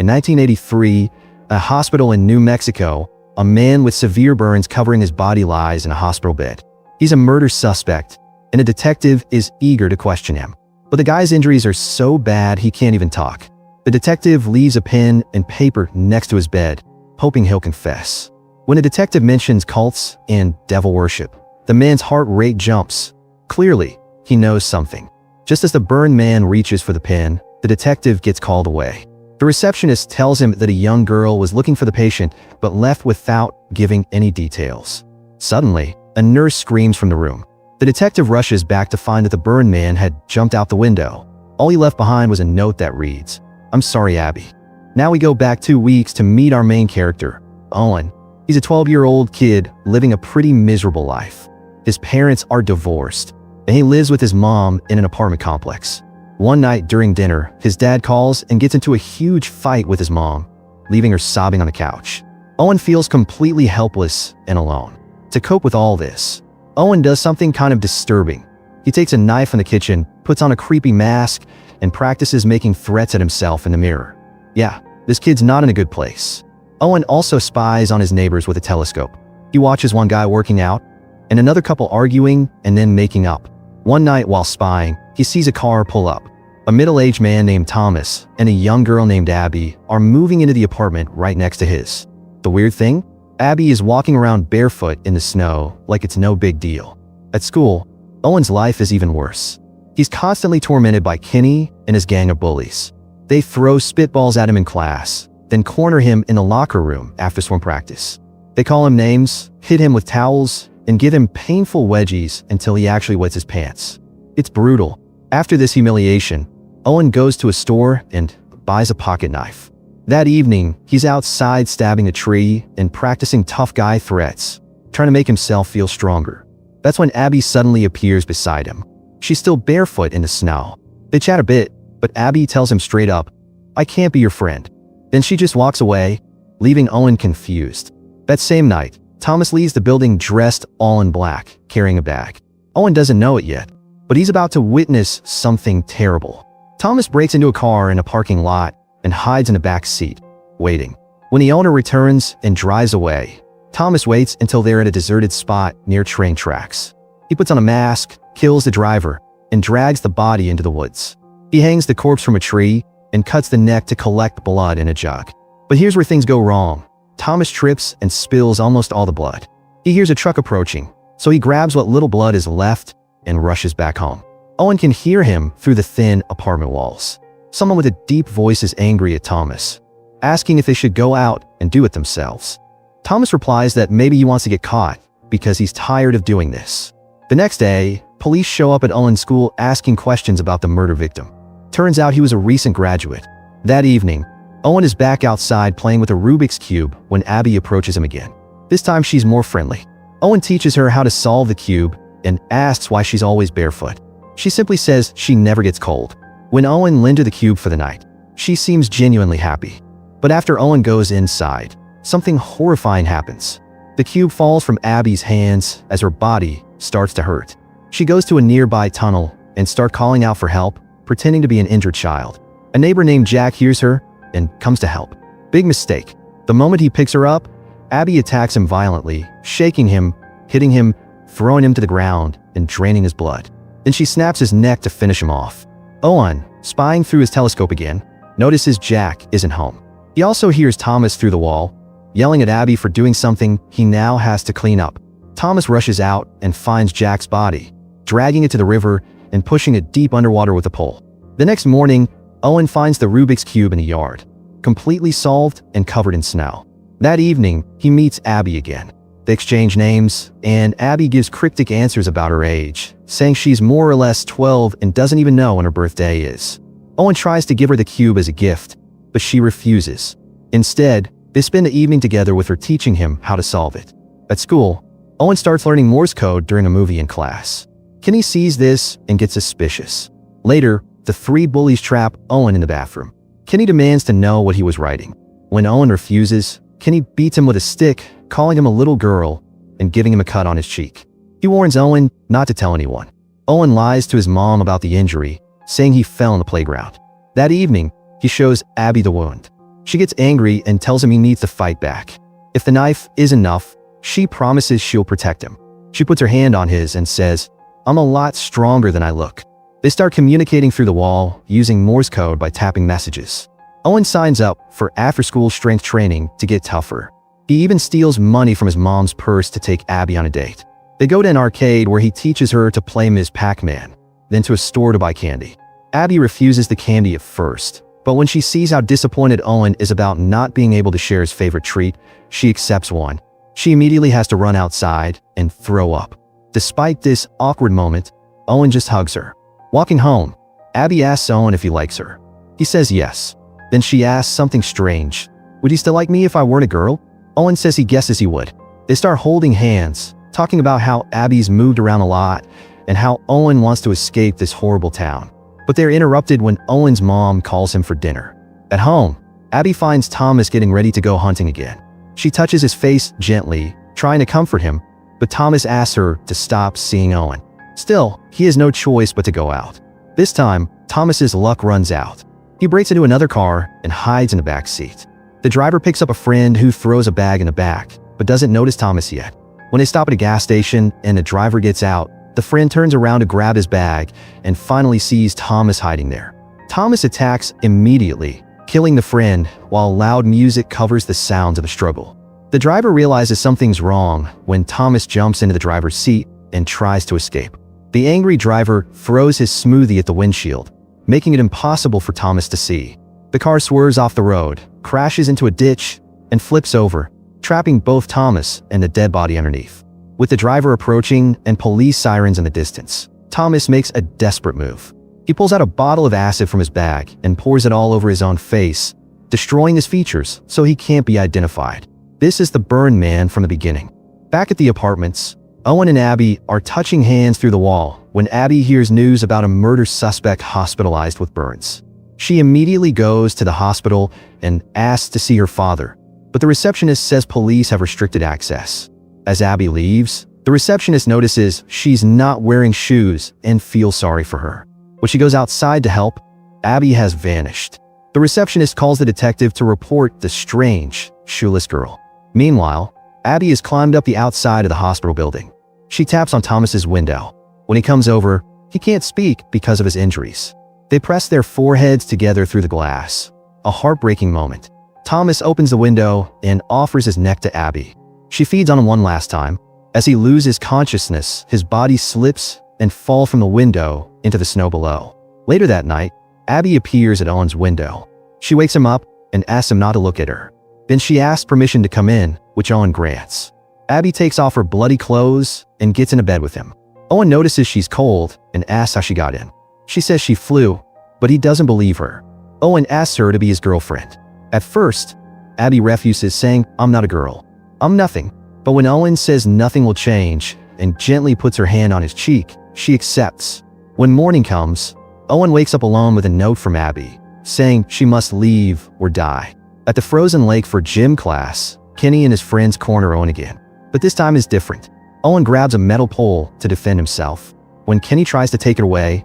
In 1983, a hospital in New Mexico, a man with severe burns covering his body lies in a hospital bed. He's a murder suspect, and a detective is eager to question him. But the guy's injuries are so bad he can't even talk. The detective leaves a pen and paper next to his bed, hoping he'll confess. When the detective mentions cults and devil worship, the man's heart rate jumps. Clearly, he knows something. Just as the burned man reaches for the pen, the detective gets called away. The receptionist tells him that a young girl was looking for the patient, but left without giving any details. Suddenly, a nurse screams from the room. The detective rushes back to find that the burned man had jumped out the window. All he left behind was a note that reads, "I'm sorry, Abby." Now we go back 2 weeks to meet our main character, Owen. He's a 12-year-old kid living a pretty miserable life. His parents are divorced, and he lives with his mom in an apartment complex. One night during dinner, his dad calls and gets into a huge fight with his mom, leaving her sobbing on the couch. Owen feels completely helpless and alone. To cope with all this, Owen does something kind of disturbing. He takes a knife in the kitchen, puts on a creepy mask, and practices making threats at himself in the mirror. Yeah, this kid's not in a good place. Owen also spies on his neighbors with a telescope. He watches one guy working out, and another couple arguing and then making up. One night while spying, he sees a car pull up. A middle-aged man named Thomas and a young girl named Abby are moving into the apartment right next to his. The weird thing? Abby is walking around barefoot in the snow like it's no big deal. At school, Owen's life is even worse. He's constantly tormented by Kenny and his gang of bullies. They throw spitballs at him in class, then corner him in the locker room after swim practice. They call him names, hit him with towels, and give him painful wedgies until he actually wets his pants. It's brutal. After this humiliation, Owen goes to a store and buys a pocket knife. That evening, he's outside stabbing a tree and practicing tough guy threats, trying to make himself feel stronger. That's when Abby suddenly appears beside him. She's still barefoot in the snow. They chat a bit, but Abby tells him straight up, "I can't be your friend." Then she just walks away, leaving Owen confused. That same night, Thomas leaves the building dressed all in black, carrying a bag. Owen doesn't know it yet, but he's about to witness something terrible. Thomas breaks into a car in a parking lot and hides in the back seat, waiting. When the owner returns and drives away, Thomas waits until they're at a deserted spot near train tracks. He puts on a mask, kills the driver, and drags the body into the woods. He hangs the corpse from a tree and cuts the neck to collect blood in a jug. But here's where things go wrong. Thomas trips and spills almost all the blood. He hears a truck approaching, so he grabs what little blood is left and rushes back home. Owen can hear him through the thin apartment walls. Someone with a deep voice is angry at Thomas, asking if they should go out and do it themselves. Thomas replies that maybe he wants to get caught because he's tired of doing this. The next day, police show up at Owen's school asking questions about the murder victim. Turns out he was a recent graduate. That evening, Owen is back outside playing with a Rubik's Cube when Abby approaches him again. This time she's more friendly. Owen teaches her how to solve the cube and asks why she's always barefoot. She simply says she never gets cold. When Owen lends her the cube for the night, she seems genuinely happy. But after Owen goes inside, something horrifying happens. The cube falls from Abby's hands as her body starts to hurt. She goes to a nearby tunnel and starts calling out for help, pretending to be an injured child. A neighbor named Jack hears her and comes to help. Big mistake. The moment he picks her up, Abby attacks him violently, shaking him, hitting him, throwing him to the ground, and draining his blood. Then she snaps his neck to finish him off. Owen, spying through his telescope again, notices Jack isn't home. He also hears Thomas through the wall, yelling at Abby for doing something he now has to clean up. Thomas rushes out and finds Jack's body, dragging it to the river and pushing it deep underwater with a pole. The next morning, Owen finds the Rubik's Cube in the yard, completely solved and covered in snow. That evening, he meets Abby again. They exchange names, and Abby gives cryptic answers about her age, saying she's more or less 12 and doesn't even know when her birthday is. Owen tries to give her the cube as a gift, but she refuses. Instead, they spend the evening together with her teaching him how to solve it. At school, Owen starts learning Morse code during a movie in class. Kenny sees this and gets suspicious. Later, the three bullies trap Owen in the bathroom. Kenny demands to know what he was writing. When Owen refuses, Kenny beats him with a stick, calling him a little girl and giving him a cut on his cheek. He warns Owen not to tell anyone. Owen lies to his mom about the injury, saying he fell in the playground. That evening, he shows Abby the wound. She gets angry and tells him he needs to fight back. If the knife is enough, she promises she'll protect him. She puts her hand on his and says, "I'm a lot stronger than I look." They start communicating through the wall, using Morse code by tapping messages. Owen signs up for after-school strength training to get tougher. He even steals money from his mom's purse to take Abby on a date. They go to an arcade where he teaches her to play Ms. Pac-Man, then to a store to buy candy. Abby refuses the candy at first, but when she sees how disappointed Owen is about not being able to share his favorite treat, she accepts one. She immediately has to run outside and throw up. Despite this awkward moment, Owen just hugs her. Walking home, Abby asks Owen if he likes her. He says yes. Then she asks something strange. "Would you still like me if I weren't a girl?" Owen says he guesses he would. They start holding hands, talking about how Abby's moved around a lot and how Owen wants to escape this horrible town. But they're interrupted when Owen's mom calls him for dinner. At home, Abby finds Thomas getting ready to go hunting again. She touches his face gently, trying to comfort him, but Thomas asks her to stop seeing Owen. Still, he has no choice but to go out. This time, Thomas's luck runs out. He breaks into another car and hides in the back seat. The driver picks up a friend who throws a bag in the back, but doesn't notice Thomas yet. When they stop at a gas station and the driver gets out, the friend turns around to grab his bag and finally sees Thomas hiding there. Thomas attacks immediately, killing the friend while loud music covers the sounds of the struggle. The driver realizes something's wrong when Thomas jumps into the driver's seat and tries to escape. The angry driver throws his smoothie at the windshield, making it impossible for Thomas to see. The car swerves off the road, crashes into a ditch, and flips over, trapping both Thomas and the dead body underneath. With the driver approaching and police sirens in the distance, Thomas makes a desperate move. He pulls out a bottle of acid from his bag and pours it all over his own face, destroying his features so he can't be identified. This is the burn man from the beginning. Back at the apartments, Owen and Abby are touching hands through the wall when Abby hears news about a murder suspect hospitalized with burns. She immediately goes to the hospital and asks to see her father, but the receptionist says police have restricted access. As Abby leaves, the receptionist notices she's not wearing shoes and feels sorry for her. When she goes outside to help, Abby has vanished. The receptionist calls the detective to report the strange, shoeless girl. Meanwhile, Abby has climbed up the outside of the hospital building. She taps on Thomas's window. When he comes over, he can't speak because of his injuries. They press their foreheads together through the glass. A heartbreaking moment. Thomas opens the window and offers his neck to Abby. She feeds on him one last time. As he loses consciousness, his body slips and falls from the window into the snow below. Later that night, Abby appears at Owen's window. She wakes him up and asks him not to look at her. Then she asks permission to come in, which Owen grants. Abby takes off her bloody clothes and gets into bed with him. Owen notices she's cold and asks how she got in. She says she flew, but he doesn't believe her. Owen asks her to be his girlfriend. At first, Abby refuses, saying, "I'm not a girl. I'm nothing." But when Owen says nothing will change and gently puts her hand on his cheek, she accepts. When morning comes, Owen wakes up alone with a note from Abby, saying she must leave or die. At the frozen lake for gym class, Kenny and his friends corner Owen again. But this time is different. Owen grabs a metal pole to defend himself. When Kenny tries to take it away,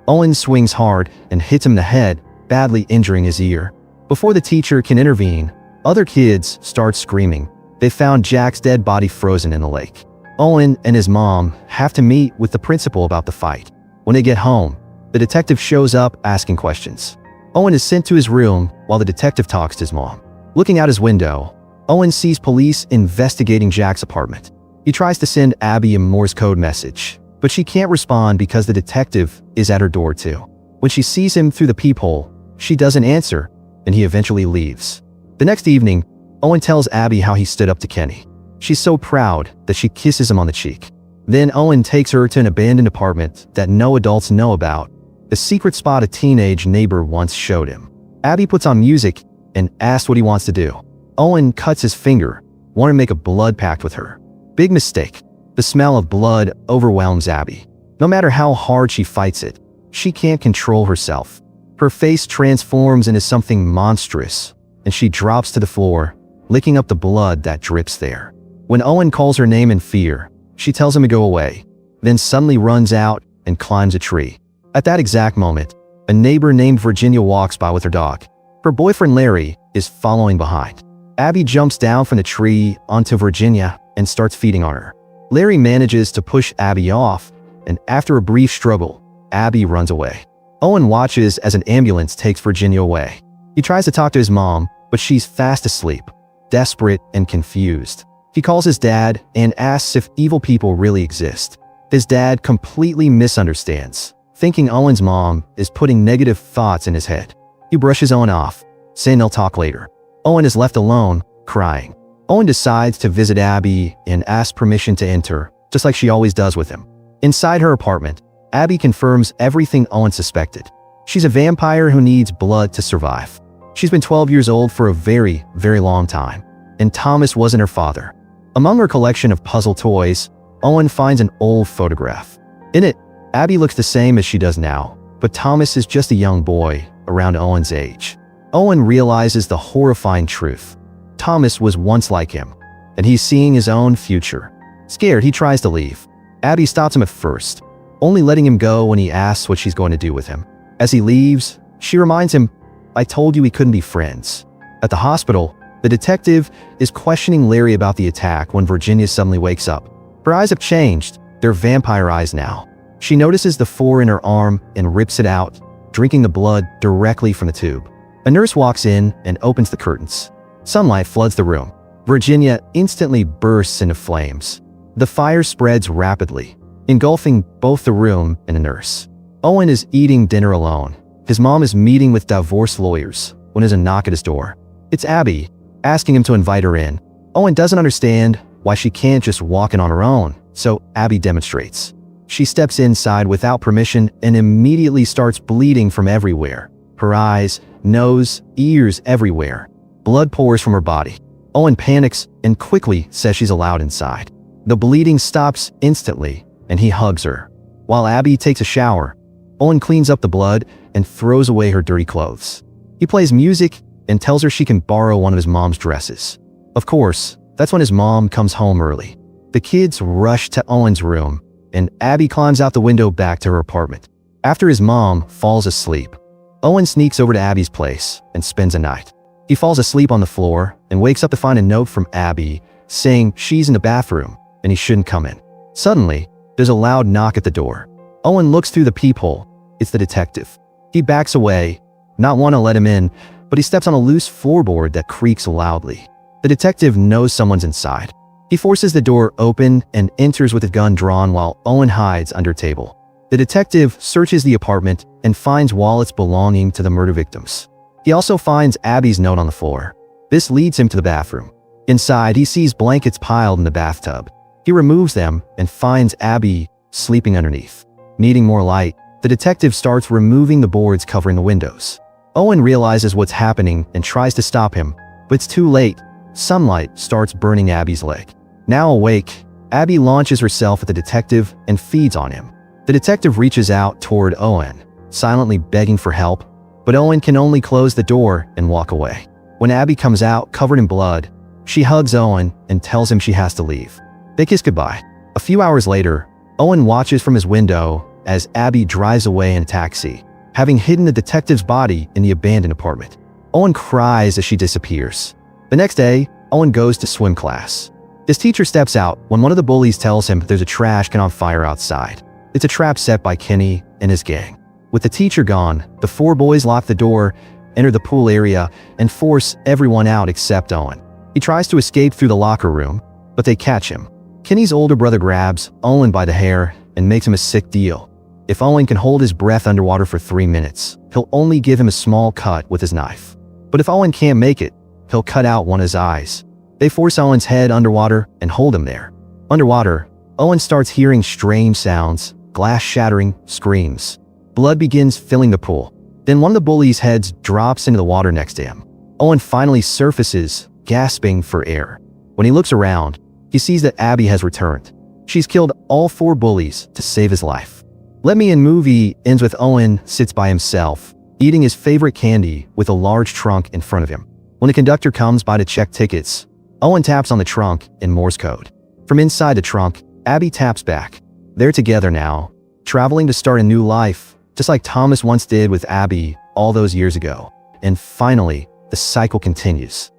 Owen swings hard and hits him in the head, badly injuring his ear. Before the teacher can intervene, other kids start screaming. They found Jack's dead body frozen in the lake. Owen and his mom have to meet with the principal about the fight. When they get home, the detective shows up asking questions. Owen is sent to his room while the detective talks to his mom. Looking out his window, Owen sees police investigating Jack's apartment. He tries to send Abby a Morse code message, but she can't respond because the detective is at her door too. When she sees him through the peephole, she doesn't answer, and he eventually leaves. The next evening, Owen tells Abby how he stood up to Kenny. She's so proud that she kisses him on the cheek. Then Owen takes her to an abandoned apartment that no adults know about, the secret spot a teenage neighbor once showed him. Abby puts on music and asks what he wants to do. Owen cuts his finger, wanting to make a blood pact with her. Big mistake. The smell of blood overwhelms Abby. No matter how hard she fights it, she can't control herself. Her face transforms into something monstrous, and she drops to the floor, licking up the blood that drips there. When Owen calls her name in fear, she tells him to go away, then suddenly runs out and climbs a tree. At that exact moment, a neighbor named Virginia walks by with her dog. Her boyfriend Larry is following behind. Abby jumps down from the tree onto Virginia and starts feeding on her. Larry manages to push Abby off, and after a brief struggle, Abby runs away. Owen watches as an ambulance takes Virginia away. He tries to talk to his mom, but she's fast asleep, desperate and confused. He calls his dad and asks if evil people really exist. His dad completely misunderstands, thinking Owen's mom is putting negative thoughts in his head. He brushes Owen off, saying they'll talk later. Owen is left alone, crying. Owen decides to visit Abby and asks permission to enter, just like she always does with him. Inside her apartment, Abby confirms everything Owen suspected. She's a vampire who needs blood to survive. She's been 12 years old for a very, very long time, and Thomas wasn't her father. Among her collection of puzzle toys, Owen finds an old photograph. In it, Abby looks the same as she does now, but Thomas is just a young boy around Owen's age. Owen realizes the horrifying truth. Thomas was once like him, and he's seeing his own future. Scared, he tries to leave. Abby stops him at first, only letting him go when he asks what she's going to do with him. As he leaves, she reminds him, "I told you we couldn't be friends." At the hospital, the detective is questioning Larry about the attack when Virginia suddenly wakes up. Her eyes have changed. They're vampire eyes now. She notices the 4 in her arm and rips it out, drinking the blood directly from the tube. A nurse walks in and opens the curtains. Sunlight floods the room. Virginia instantly bursts into flames. The fire spreads rapidly, engulfing both the room and the nurse. Owen is eating dinner alone. His mom is meeting with divorce lawyers when there's a knock at his door. It's Abby, asking him to invite her in. Owen doesn't understand why she can't just walk in on her own, so Abby demonstrates. She steps inside without permission and immediately starts bleeding from everywhere. Her eyes, nose, ears, everywhere. Blood pours from her body. Owen panics and quickly says she's allowed inside. The bleeding stops instantly, and he hugs her. While Abby takes a shower, Owen cleans up the blood and throws away her dirty clothes. He plays music and tells her she can borrow one of his mom's dresses. Of course, that's when his mom comes home early. The kids rush to Owen's room, and Abby climbs out the window back to her apartment. After his mom falls asleep, Owen sneaks over to Abby's place and spends a night. He falls asleep on the floor and wakes up to find a note from Abby saying she's in the bathroom and he shouldn't come in. Suddenly, there's a loud knock at the door. Owen looks through the peephole. It's the detective. He backs away, not want to let him in, but he steps on a loose floorboard that creaks loudly. The detective knows someone's inside. He forces the door open and enters with a gun drawn while Owen hides under a table. The detective searches the apartment and finds wallets belonging to the murder victims. He also finds Abby's note on the floor. This leads him to the bathroom. Inside, he sees blankets piled in the bathtub. He removes them and finds Abby sleeping underneath. Needing more light, the detective starts removing the boards covering the windows. Owen realizes what's happening and tries to stop him, but it's too late. Sunlight starts burning Abby's leg. Now awake, Abby launches herself at the detective and feeds on him. The detective reaches out toward Owen, silently begging for help, but Owen can only close the door and walk away. When Abby comes out covered in blood, she hugs Owen and tells him she has to leave. They kiss goodbye. A few hours later, Owen watches from his window as Abby drives away in a taxi, having hidden the detective's body in the abandoned apartment. Owen cries as she disappears. The next day, Owen goes to swim class. His teacher steps out when one of the bullies tells him there's a trash can on fire outside. It's a trap set by Kenny and his gang. With the teacher gone, the 4 boys lock the door, enter the pool area, and force everyone out except Owen. He tries to escape through the locker room, but they catch him. Kenny's older brother grabs Owen by the hair and makes him a sick deal. If Owen can hold his breath underwater for 3 minutes, he'll only give him a small cut with his knife. But if Owen can't make it, he'll cut out one of his eyes. They force Owen's head underwater and hold him there. Underwater, Owen starts hearing strange sounds, glass shattering, screams. Blood begins filling the pool. Then one of the bullies' heads drops into the water next to him. Owen finally surfaces, gasping for air. When he looks around, he sees that Abby has returned. She's killed all 4 bullies to save his life. Let Me In movie ends with Owen sits by himself, eating his favorite candy with a large trunk in front of him. When the conductor comes by to check tickets, Owen taps on the trunk in Morse code. From inside the trunk, Abby taps back. They're together now, traveling to start a new life, just like Thomas once did with Abby all those years ago. and finally, the cycle continues.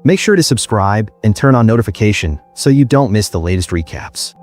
Make sure to subscribe and turn on notification so you don't miss the latest recaps.